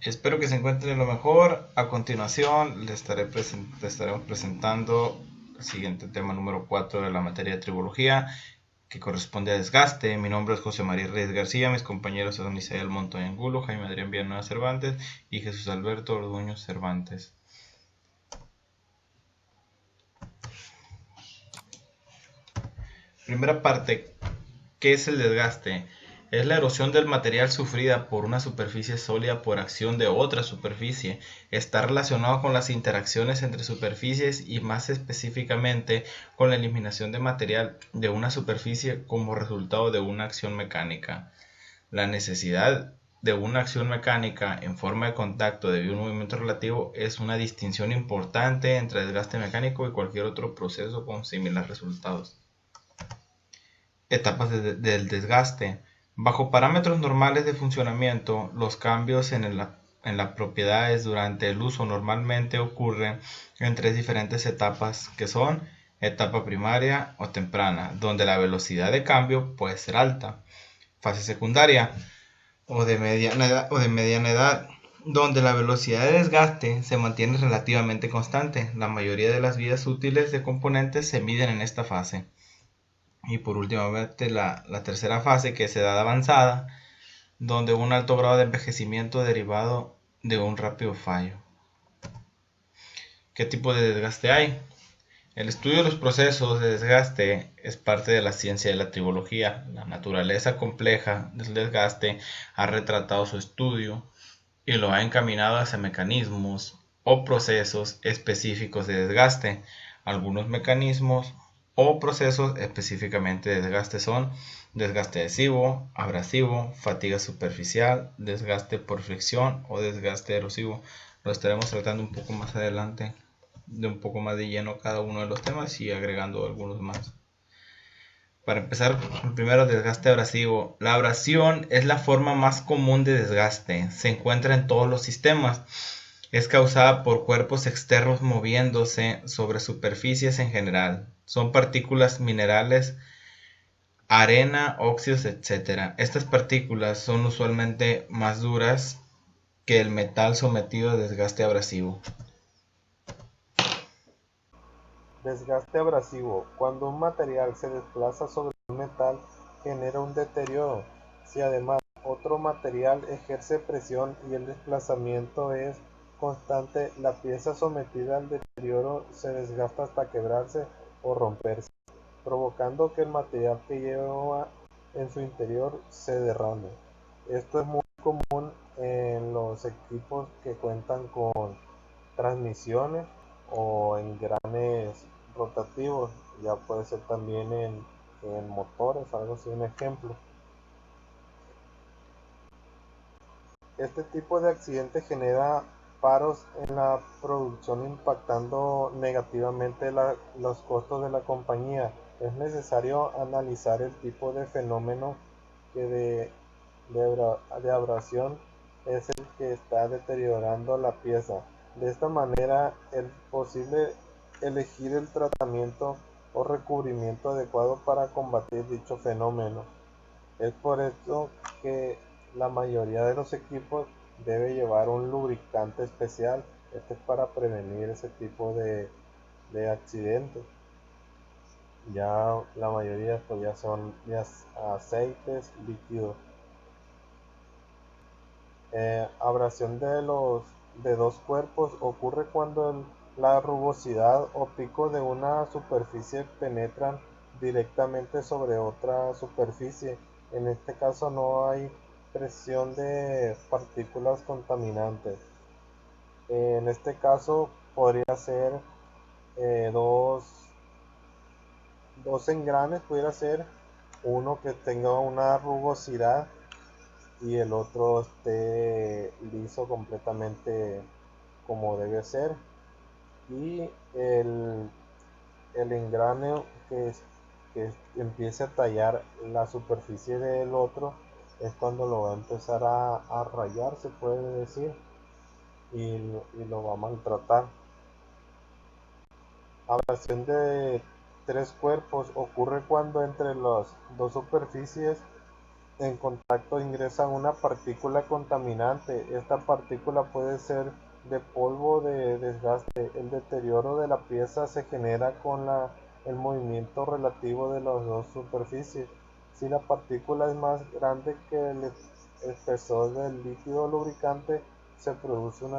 Espero que se encuentren lo mejor. A continuación les estaremos presentando el siguiente tema número 4 de la materia de tribología, que corresponde a desgaste. Mi nombre es José María Reyes García, mis compañeros son Isael Montoya Angulo, Jaime Adrián Villanueva Cervantes y Jesús Alberto Orduño Cervantes. Primera parte, ¿qué es el desgaste? Es la erosión del material sufrida por una superficie sólida por acción de otra superficie. Está relacionado con las interacciones entre superficies y más específicamente con la eliminación de material de una superficie como resultado de una acción mecánica. La necesidad de una acción mecánica en forma de contacto debido a un movimiento relativo es una distinción importante entre desgaste mecánico y cualquier otro proceso con similares resultados. Etapas del desgaste. Bajo parámetros normales de funcionamiento, los cambios en las propiedades durante el uso normalmente ocurren en tres diferentes etapas, que son etapa primaria o temprana, donde la velocidad de cambio puede ser alta; fase secundaria o de mediana edad, donde la velocidad de desgaste se mantiene relativamente constante. La mayoría de las vidas útiles de componentes se miden en esta fase. Y por últimamente la tercera fase, que es edad avanzada, donde un alto grado de envejecimiento derivado de un rápido fallo. ¿Qué tipo de desgaste hay? El estudio de los procesos de desgaste es parte de la ciencia de la tribología. La naturaleza compleja del desgaste ha retratado su estudio y lo ha encaminado hacia mecanismos o procesos específicos de desgaste. Algunos mecanismos o procesos específicamente de desgaste son desgaste adhesivo, abrasivo, fatiga superficial, desgaste por fricción o desgaste erosivo. Lo estaremos tratando un poco más adelante, de un poco más de lleno cada uno de los temas y agregando algunos más. Para empezar, primero, desgaste abrasivo. La abrasión es la forma más común de desgaste. Se encuentra en todos los sistemas. Es causada por cuerpos externos moviéndose sobre superficies en general. Son partículas minerales, arena, óxidos, etc. Estas partículas son usualmente más duras que el metal sometido a desgaste abrasivo. Desgaste abrasivo. Cuando un material se desplaza sobre un metal, genera un deterioro. Si además otro material ejerce presión y el desplazamiento es constante, la pieza sometida al deterioro se desgasta hasta quebrarse o romperse, provocando que el material que lleva en su interior se derrame. Esto es muy común en los equipos que cuentan con transmisiones o engranes rotativos, ya puede ser también en motores, algo así, un ejemplo. Este tipo de accidente genera paros en la producción, impactando negativamente los costos de la compañía. Es necesario analizar el tipo de fenómeno que de abrasión es el que está deteriorando la pieza. De esta manera es posible elegir el tratamiento o recubrimiento adecuado para combatir dicho fenómeno. Es por eso que la mayoría de los equipos debe llevar un lubricante especial. Este es para prevenir ese tipo de accidentes. Ya la mayoría pues ya son ya aceites líquidos. Abrasión de dos cuerpos ocurre cuando la rugosidad o pico de una superficie penetran directamente sobre otra superficie. En este caso no hay presión de partículas contaminantes. En este caso podría ser eh, dos, dos engranes, pudiera ser uno que tenga una rugosidad y el otro esté liso completamente como debe ser, y el engrane que empiece a tallar la superficie del otro es cuando lo va a empezar a rayar, se puede decir, y lo va a maltratar. Abrasión de tres cuerpos ocurre cuando entre las dos superficies en contacto ingresa una partícula contaminante. Esta partícula puede ser de polvo o de desgaste. El deterioro de la pieza se genera con el movimiento relativo de las dos superficies. Si la partícula es más grande que el espesor del líquido lubricante, se produce un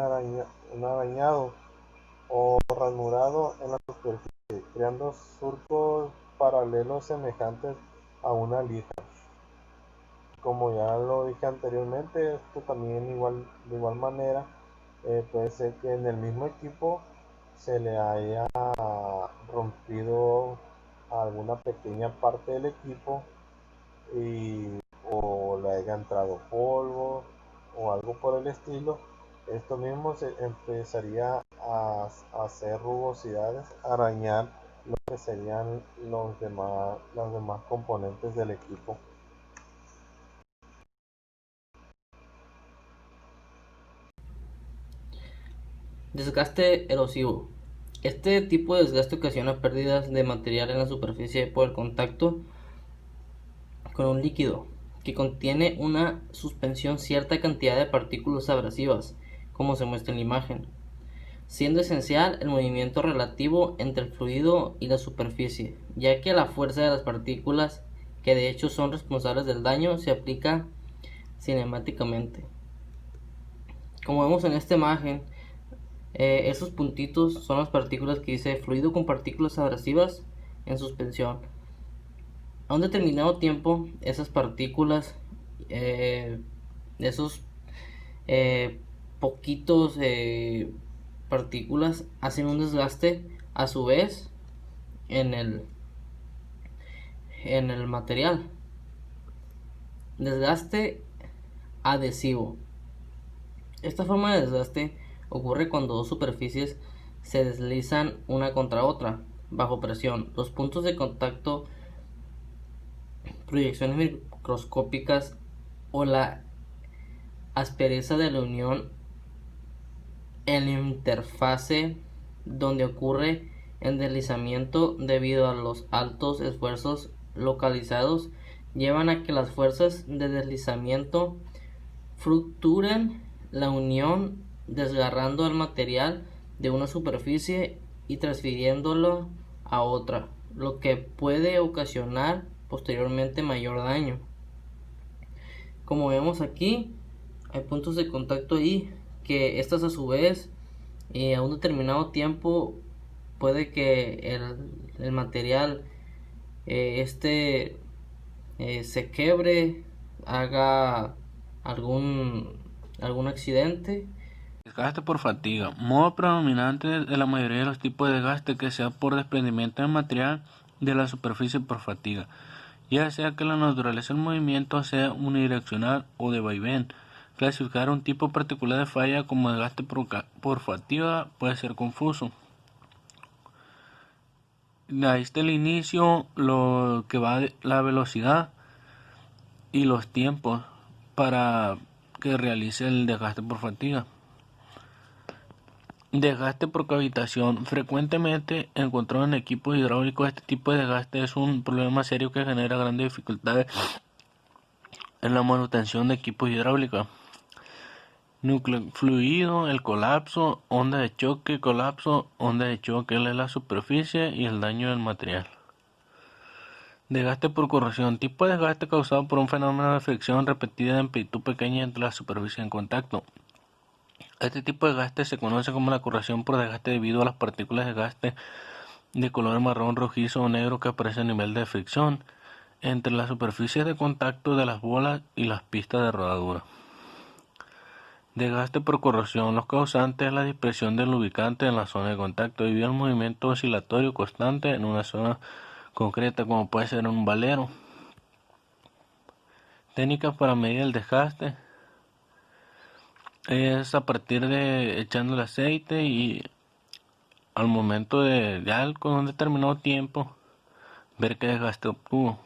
arañado o ranurado en la superficie, creando surcos paralelos semejantes a una lija. Como ya lo dije anteriormente, esto también de igual manera puede ser que en el mismo equipo se le haya rompido alguna pequeña parte del equipo o le haya entrado polvo o algo por el estilo. Esto mismo se empezaría a hacer rugosidades, arañar lo que serían los demás componentes del equipo. Desgaste erosivo. Este tipo de desgaste ocasiona pérdidas de material en la superficie por el contacto con un líquido que contiene una suspensión cierta cantidad de partículas abrasivas, como se muestra en la imagen, siendo esencial el movimiento relativo entre el fluido y la superficie, ya que la fuerza de las partículas, que de hecho son responsables del daño, se aplica cinemáticamente. Como vemos en esta imagen, esos puntitos son las partículas que dice fluido con partículas abrasivas en suspensión. A un determinado tiempo, esas partículas, esos eh, poquitos partículas hacen un desgaste a su vez en el material. Desgaste adhesivo. Esta forma de desgaste ocurre cuando dos superficies se deslizan una contra otra bajo presión. Los puntos de contacto, proyecciones microscópicas o la aspereza de la unión en la interfase donde ocurre el deslizamiento debido a los altos esfuerzos localizados llevan a que las fuerzas de deslizamiento fracturen la unión, desgarrando el material de una superficie y transfiriéndolo a otra, lo que puede ocasionar posteriormente mayor daño. Como vemos aquí, hay puntos de contacto ahí que estas a su vez a un determinado tiempo puede que el material se quebre, haga algún algún accidente. Desgaste por fatiga. Modo predominante de la mayoría de los tipos de desgaste que sea por desprendimiento de material de la superficie por fatiga, ya sea que la naturaleza del movimiento sea unidireccional o de vaivén. Clasificar un tipo particular de falla como desgaste por fatiga puede ser confuso. Ahí está el inicio, lo que va la velocidad y los tiempos para que realice el desgaste por fatiga. Desgaste por cavitación. Frecuentemente encontrado en equipos hidráulicos, este tipo de desgaste es un problema serio que genera grandes dificultades en la manutención de equipos hidráulicos. Núcleo fluido, el colapso, onda de choque, es la superficie y el daño del material. Desgaste por corrosión. Tipo de desgaste causado por un fenómeno de fricción repetida en amplitud pequeña entre la superficie en contacto. Este tipo de desgaste se conoce como la corrosión por desgaste debido a las partículas de desgaste de color marrón, rojizo o negro que aparecen a nivel de fricción entre las superficies de contacto de las bolas y las pistas de rodadura. Desgaste por corrosión. Los causantes es la dispersión del lubricante en la zona de contacto debido al movimiento oscilatorio constante en una zona concreta, como puede ser en un valero. Técnicas para medir el desgaste es a partir de echando el aceite y al momento de ya con un determinado tiempo ver qué desgaste obtuvo.